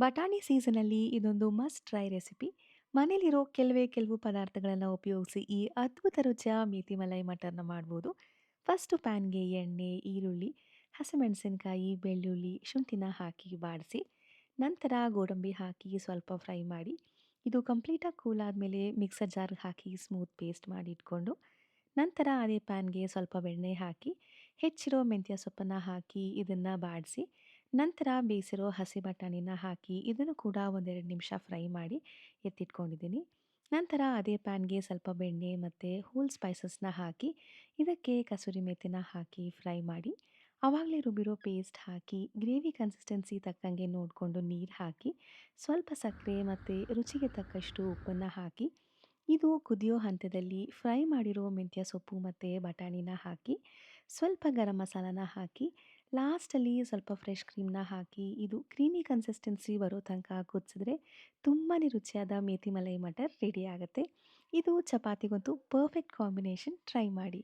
ಬಟಾಣಿ ಸೀಸನಲ್ಲಿ ಇದೊಂದು ಮಸ್ಟ್ ಟ್ರೈ ರೆಸಿಪಿ. ಮನೇಲಿರೋ ಕೆಲವು ಪದಾರ್ಥಗಳನ್ನು ಉಪಯೋಗಿಸಿ ಈ ಅದ್ಭುತ ರುಚಿಯ ಮೇಥಿ ಮಲೈ ಮಟರ್‌ನ ಮಾಡ್ಬೋದು. ಫಸ್ಟು ಪ್ಯಾನ್‌ಗೆ ಎಣ್ಣೆ, ಈರುಳ್ಳಿ, ಹಸಿಮೆಣಸಿನಕಾಯಿ, ಬೆಳ್ಳುಳ್ಳಿ, ಶುಂಠಿನ ಹಾಕಿ ಬಾಡಿಸಿ, ನಂತರ ಗೋಡಂಬಿ ಹಾಕಿ ಸ್ವಲ್ಪ ಫ್ರೈ ಮಾಡಿ, ಇದು ಕಂಪ್ಲೀಟಾಗಿ ಕೂಲ್ ಆದಮೇಲೆ ಮಿಕ್ಸರ್ ಜಾರ್‌ಗೆ ಹಾಕಿ ಸ್ಮೂತ್ ಪೇಸ್ಟ್ ಮಾಡಿ ಇಟ್ಕೊಂಡು, ನಂತರ ಅದೇ ಪ್ಯಾನ್‌ಗೆ ಸ್ವಲ್ಪ ಬೆಣ್ಣೆ ಹಾಕಿ, ಹೆಚ್ಚಿರೋ ಮೆಂತ್ಯ ಸೊಪ್ಪನ್ನ ಹಾಕಿ ಇದನ್ನು ಬಾಡಿಸಿ, ನಂತರ ಬೇಯಿಸಿರೋ ಹಸಿ ಬಟಾಣಿನ ಹಾಕಿ ಇದನ್ನು ಕೂಡ ಒಂದೆರಡು ನಿಮಿಷ ಫ್ರೈ ಮಾಡಿ ಎತ್ತಿಟ್ಕೊಂಡಿದ್ದೀನಿ. ನಂತರ ಅದೇ ಪ್ಯಾನ್ಗೆ ಸ್ವಲ್ಪ ಬೆಣ್ಣೆ ಮತ್ತು ಹೋಲ್ ಸ್ಪೈಸಸ್ನ ಹಾಕಿ ಇದಕ್ಕೆ ಕಸೂರಿ ಮೆಥಿನ ಹಾಕಿ ಫ್ರೈ ಮಾಡಿ, ಆವಾಗಲೇ ರುಬ್ಬಿರೋ ಪೇಸ್ಟ್ ಹಾಕಿ ಗ್ರೇವಿ ಕನ್ಸಿಸ್ಟೆನ್ಸಿ ತಕ್ಕಂಗೆ ನೋಡಿಕೊಂಡು ನೀರು ಹಾಕಿ, ಸ್ವಲ್ಪ ಸಕ್ಕರೆ ಮತ್ತು ರುಚಿಗೆ ತಕ್ಕಷ್ಟು ಉಪ್ಪನ್ನು ಹಾಕಿ, ಇದು ಕುದಿಯೋ ಹಂತದಲ್ಲಿ ಫ್ರೈ ಮಾಡಿರೋ ಮೆಂತ್ಯ ಸೊಪ್ಪು ಮತ್ತು ಬಟಾಣಿನ ಹಾಕಿ, ಸ್ವಲ್ಪ ಗರಂ ಮಸಾಲಾನ ಹಾಕಿ, ಲಾಸ್ಟಲ್ಲಿ ಸ್ವಲ್ಪ ಫ್ರೆಶ್ ಕ್ರೀಮ್‌ನ ಹಾಕಿ, ಇದು ಕ್ರೀಮಿ ಕನ್ಸಿಸ್ಟೆನ್ಸಿ ಬರೋ ತನಕ ಕುದಿಸಿದ್ರೆ ತುಂಬಾ ರುಚಿಯಾದ ಮೇಥಿ ಮಲೈ ಮಟರ್ ರೆಡಿ ಆಗುತ್ತೆ. ಇದು ಚಪಾತಿಗಂತೂ ಪರ್ಫೆಕ್ಟ್ ಕಾಂಬಿನೇಷನ್. ಟ್ರೈ ಮಾಡಿ.